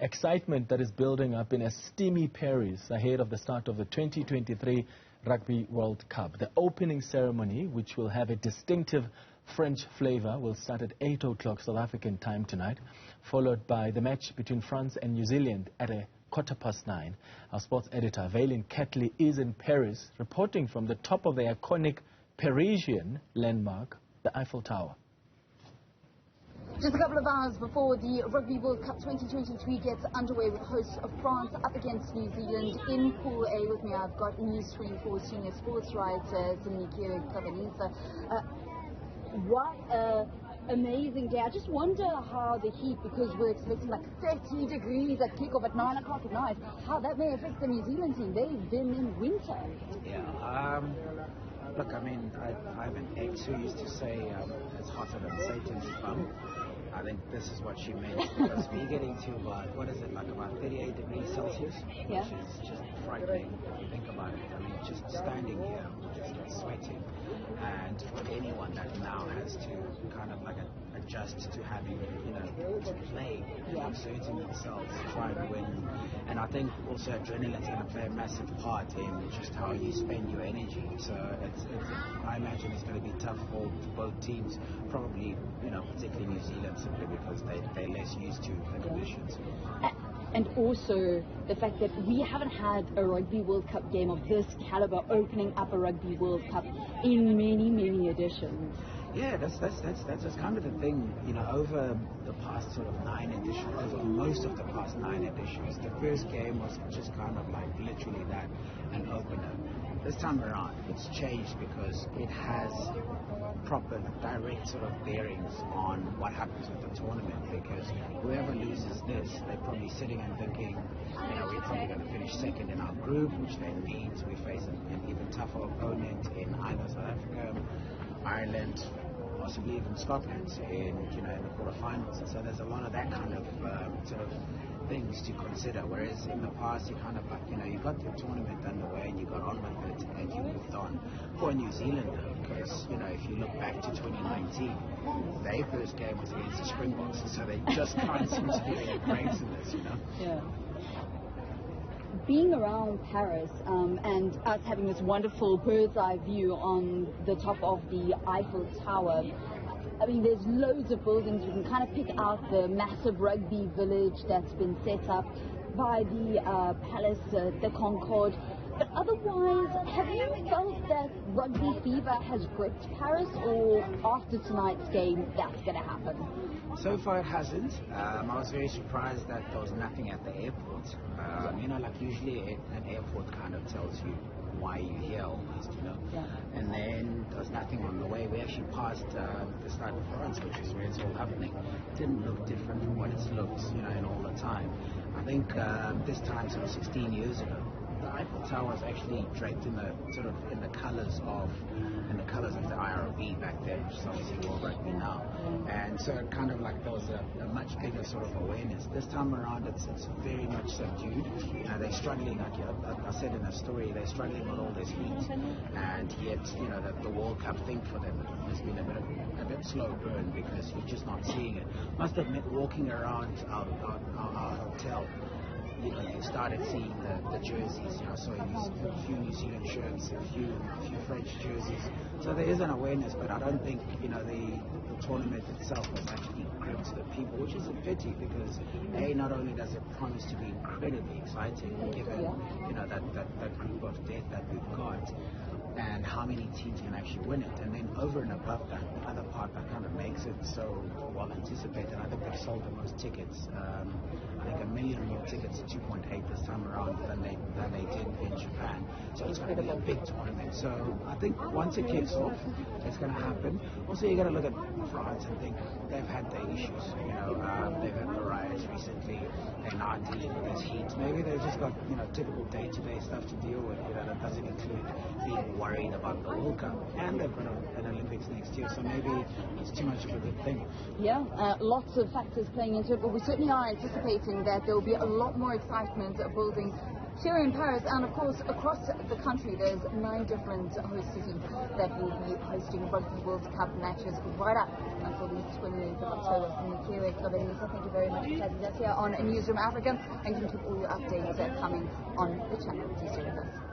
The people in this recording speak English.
Excitement that is building up in a steamy Paris ahead of the start of the 2023 Rugby World Cup. The opening ceremony, which will have a distinctive French flavour, will start at 8 o'clock South African time tonight, followed by the match between France and New Zealand at a 9:15. Our sports editor, Vaylen Kirtley, is in Paris, reporting from the top of the iconic Parisian landmark, the Eiffel Tower. Just a couple of hours before the Rugby World Cup 2023 gets underway, with hosts of France up against New Zealand. In Pool A with me, I've got Newzroom for senior sports writer Timothy. What an amazing day. I just wonder how the heat, because we're expecting like 30 degrees at kickoff at 9 o'clock at night, how that may affect the New Zealand team. They've been in winter. Yeah, look, I mean, I have an ex who used to say it's hotter than Satan's bum. I think this is what she meant, because we're getting to about, what is it, like about 38 degrees Celsius, which is just frightening if you think about it. I mean, just standing here, we just get sweating. And for anyone that now has to kind of like adjust to having, to play, exerting themselves, to try and win. And I think also adrenaline is going to play a massive part in just how you spend your energy. So I imagine it's going to be tough for both teams, probably, particularly New Zealand, simply because they're less used to the conditions. And also the fact that we haven't had a Rugby World Cup game of this caliber opening up a Rugby World Cup in many, many editions. Yeah, that's just kind of the thing, over the past sort of 9 editions, over most of the past 9 editions, the first game was just kind of like literally that, an opener. This time around, it's changed because it has proper, direct sort of bearings on what happens with the tournament, because whoever loses this, they're probably sitting and thinking, we're probably going to finish second in our group, which then means we face an even tougher opponent in either South Africa, Ireland, possibly even Scotland in the quarterfinals. So there's a lot of that kind of sort of things to consider, whereas in the past you kind of like, you got your tournament underway and you got on with it and you moved on. For New Zealand though, because if you look back to 2019, their first game was against the Springboks, so they just can't seem to do any breaks in this, Yeah. Being around Paris and us having this wonderful bird's eye view on the top of the Eiffel Tower, I mean, there's loads of buildings. You can kind of pick out the massive rugby village that's been set up by the Palace, the Concorde. But otherwise, have you felt that rugby fever has gripped Paris, or after tonight's game, that's going to happen? So far it hasn't. I was very surprised that there was nothing at the airport. Like usually an airport kind of tells you why you're here almost, Yeah. And then there was nothing on the way. We actually passed the Stade de France, which is where it's all happening. It didn't look different from what it's looked, in all the time. I think this time, sort of 16 years ago, the Eiffel Tower was actually draped in the colours of the IRB back then, which is obviously World Rugby now. And so it kind of like there was a much bigger sort of awareness. This time around, it's very much subdued. They're struggling, like I said in the story, they're struggling with all this heat, and yet the World Cup thing for them has been a bit slow burn, because you're just not seeing it. Must admit, walking around our hotel, you started seeing the jerseys. I saw a few New Zealand shirts, a few French jerseys. So there is an awareness, but I don't think the tournament itself has actually gripped the people, which is a pity, because not only does it promise to be incredibly exciting, given that group of death that we've got, and how many teams can actually win it. And then over and above that, the other part that kind of makes it so well anticipated, I think they've sold the most tickets. I think 1 million more tickets, 2.8 this time around than they did in Japan. So it's going to be a big tournament. So I think once it kicks off, it's going to happen. Also, you got to look at France and think they've had their issues. They've had the riots recently. They're not dealing with this heat. Maybe they've just got typical day-to-day stuff to deal with. That doesn't include being worried about the World Cup, and they've got an Olympics next year. So maybe it's too much of a good thing. Yeah, lots of factors playing into it, but we certainly are anticipating that there will be a lot more excitement building here in Paris, and of course across the country, there's 9 different host cities that will be hosting Rugby World Cup matches right up until the 28th of October. Thank you very much for chatting with us here on Newzroom Afrika, and you can keep all your updates coming on the channel. Do stay with us.